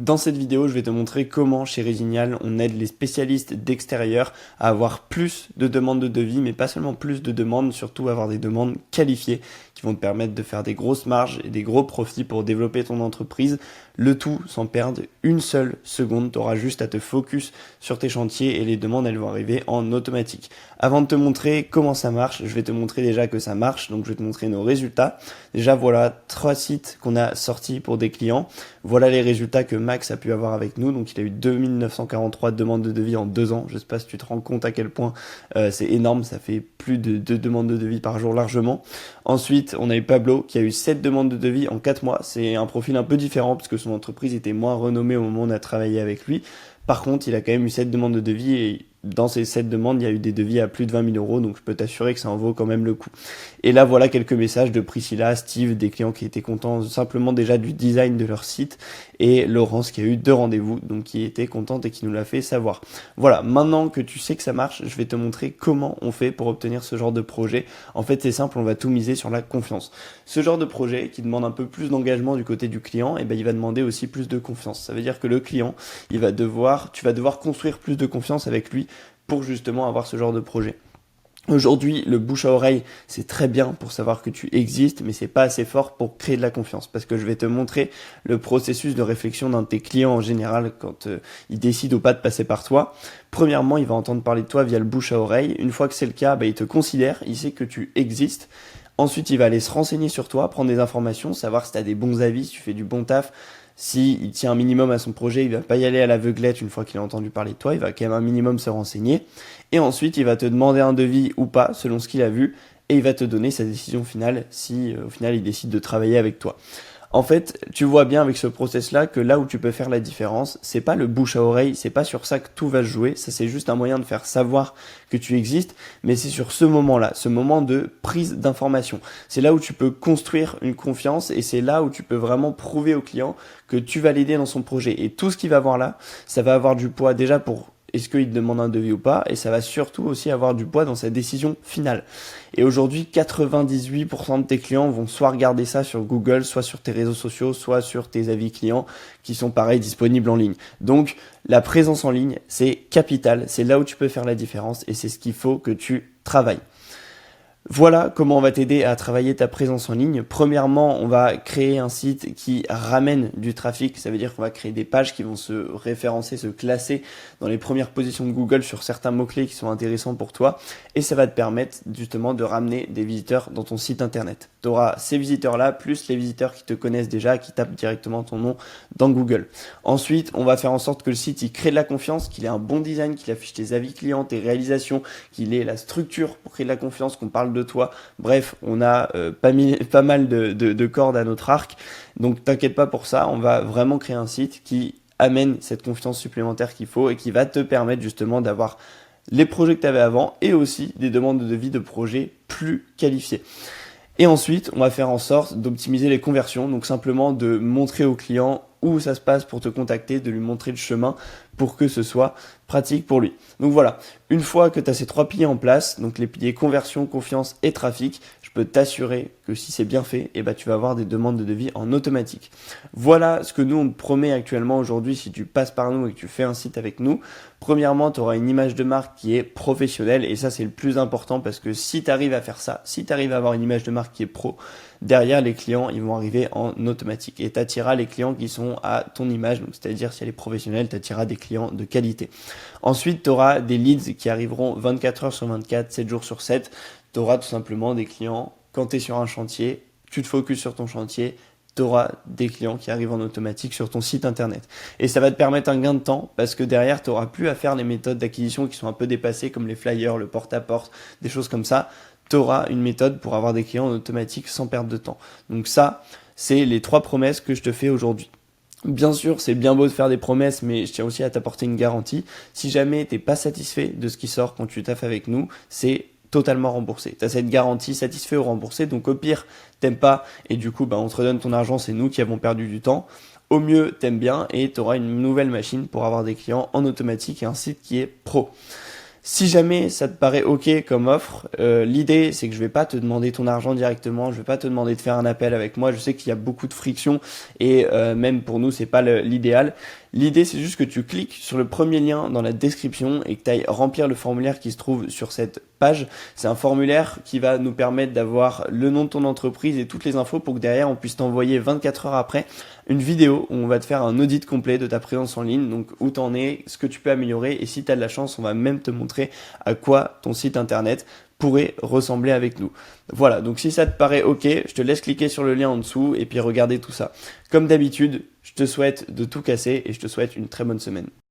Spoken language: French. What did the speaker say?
Dans cette vidéo, je vais te montrer comment chez Résignal, on aide les spécialistes d'extérieur à avoir plus de demandes de devis, mais pas seulement plus de demandes, surtout avoir des demandes qualifiées qui vont te permettre de faire des grosses marges et des gros profits pour développer ton entreprise. Le tout sans perdre une seule seconde. Tu auras juste à te focus sur tes chantiers et les demandes, elles vont arriver en automatique. Avant de te montrer comment ça marche, je vais te montrer déjà que ça marche. Donc, je vais te montrer nos résultats. Déjà, voilà 3 sites qu'on a sortis pour des clients. Voilà les résultats que Max a pu avoir avec nous. Donc, il a eu 2943 demandes de devis en 2 ans. Je sais pas si tu te rends compte à quel point c'est énorme. Ça fait plus de 2 demandes de devis par jour largement. Ensuite, on a eu Pablo qui a eu 7 demandes de devis en 4 mois. C'est un profil un peu différent parce que son entreprise était moins renommée au moment où on a travaillé avec lui. Par contre, il a quand même eu 7 demandes de devis et dans ces 7 demandes, il y a eu des devis à plus de 20 000 euros, donc je peux t'assurer que ça en vaut quand même le coup. Et là, voilà quelques messages de Priscilla, Steve, des clients qui étaient contents simplement déjà du design de leur site, et Laurence qui a eu 2 rendez-vous, donc qui était contente et qui nous l'a fait savoir. Voilà, maintenant que tu sais que ça marche, je vais te montrer comment on fait pour obtenir ce genre de projet. En fait, c'est simple, on va tout miser sur la confiance. Ce genre de projet qui demande un peu plus d'engagement du côté du client, et ben il va demander aussi plus de confiance. Ça veut dire que le client, tu vas devoir construire plus de confiance avec lui pour justement avoir ce genre de projet. Aujourd'hui, le bouche à oreille, c'est très bien pour savoir que tu existes, mais c'est pas assez fort pour créer de la confiance. Parce que je vais te montrer le processus de réflexion d'un de tes clients en général quand il décide ou pas de passer par toi. Premièrement, il va entendre parler de toi via le bouche à oreille. Une fois que c'est le cas, il te considère, il sait que tu existes. Ensuite, il va aller se renseigner sur toi, prendre des informations, savoir si tu as des bons avis, si tu fais du bon taf. S'il tient un minimum à son projet, il va pas y aller à l'aveuglette une fois qu'il a entendu parler de toi, il va quand même un minimum se renseigner. Et ensuite, il va te demander un devis ou pas, selon ce qu'il a vu, et il va te donner sa décision finale si au final il décide de travailler avec toi. En fait, tu vois bien avec ce process-là que là où tu peux faire la différence, c'est pas le bouche à oreille, c'est pas sur ça que tout va se jouer, ça c'est juste un moyen de faire savoir que tu existes, mais c'est sur ce moment-là, ce moment de prise d'information. C'est là où tu peux construire une confiance et c'est là où tu peux vraiment prouver au client que tu vas l'aider dans son projet. Et tout ce qu'il va voir là, ça va avoir du poids déjà pour est-ce qu'il te demande un devis ou pas, et ça va surtout aussi avoir du poids dans sa décision finale. Et aujourd'hui, 98% de tes clients vont soit regarder ça sur Google, soit sur tes réseaux sociaux, soit sur tes avis clients qui sont pareil disponibles en ligne. Donc, la présence en ligne, c'est capital, c'est là où tu peux faire la différence et c'est ce qu'il faut que tu travailles. Voilà comment on va t'aider à travailler ta présence en ligne. Premièrement, on va créer un site qui ramène du trafic. Ça veut dire qu'on va créer des pages qui vont se référencer, se classer dans les premières positions de Google sur certains mots-clés qui sont intéressants pour toi. Et ça va te permettre justement de ramener des visiteurs dans ton site internet. Tu auras ces visiteurs-là, plus les visiteurs qui te connaissent déjà, qui tapent directement ton nom dans Google. Ensuite, on va faire en sorte que le site il crée de la confiance, qu'il ait un bon design, qu'il affiche tes avis clients, tes réalisations, qu'il ait la structure pour créer de la confiance, qu'on parle de toi. Bref, on a pas mal de cordes à notre arc. Donc t'inquiète pas pour ça, on va vraiment créer un site qui amène cette confiance supplémentaire qu'il faut et qui va te permettre justement d'avoir les projets que tu avais avant et aussi des demandes de devis de projets plus qualifiés. Et ensuite, on va faire en sorte d'optimiser les conversions, donc simplement de montrer au client où ça se passe pour te contacter, de lui montrer le chemin pour que ce soit pratique pour lui. Donc voilà, une fois que tu as ces 3 piliers en place, donc les piliers conversion, confiance et trafic, je peux t'assurer que si c'est bien fait, tu vas avoir des demandes de devis en automatique. Voilà ce que nous on te promet actuellement aujourd'hui si tu passes par nous et que tu fais un site avec nous. Premièrement, tu auras une image de marque qui est professionnelle et ça c'est le plus important parce que si tu arrives à faire ça, si tu arrives à avoir une image de marque qui est pro, derrière les clients ils vont arriver en automatique et tu attireras les clients qui sont à ton image, donc c'est-à-dire si elle est professionnelle, tu attireras des clients de qualité. Ensuite, tu auras des leads qui arriveront 24 heures sur 24, 7 jours sur 7. Tu auras tout simplement des clients quand tu es sur un chantier, tu te focuses sur ton chantier, tu auras des clients qui arrivent en automatique sur ton site internet. Et ça va te permettre un gain de temps parce que derrière, tu n'auras plus à faire les méthodes d'acquisition qui sont un peu dépassées comme les flyers, le porte-à-porte, des choses comme ça. Tu auras une méthode pour avoir des clients en automatique sans perdre de temps. Donc ça, c'est les 3 promesses que je te fais aujourd'hui. Bien sûr, c'est bien beau de faire des promesses, mais je tiens aussi à t'apporter une garantie. Si jamais t'es pas satisfait de ce qui sort quand tu taffes avec nous, c'est totalement remboursé. Tu as cette garantie satisfait ou remboursé, donc au pire, t'aimes pas et du coup, on te redonne ton argent, c'est nous qui avons perdu du temps. Au mieux, t'aimes bien et tu auras une nouvelle machine pour avoir des clients en automatique et un site qui est pro. Si jamais ça te paraît ok comme offre, l'idée c'est que je vais pas te demander ton argent directement, je vais pas te demander de faire un appel avec moi. Je sais qu'il y a beaucoup de friction et même pour nous c'est pas l'idéal. L'idée c'est juste que tu cliques sur le premier lien dans la description et que tu ailles remplir le formulaire qui se trouve sur cette page. C'est un formulaire qui va nous permettre d'avoir le nom de ton entreprise et toutes les infos pour que derrière on puisse t'envoyer 24 heures après une vidéo où on va te faire un audit complet de ta présence en ligne, donc où t'en es, ce que tu peux améliorer et si tu as de la chance, on va même te montrer à quoi ton site internet pourrait ressembler avec nous. Voilà, donc si ça te paraît ok, je te laisse cliquer sur le lien en dessous et puis regarder tout ça. Comme d'habitude, je te souhaite de tout casser et je te souhaite une très bonne semaine.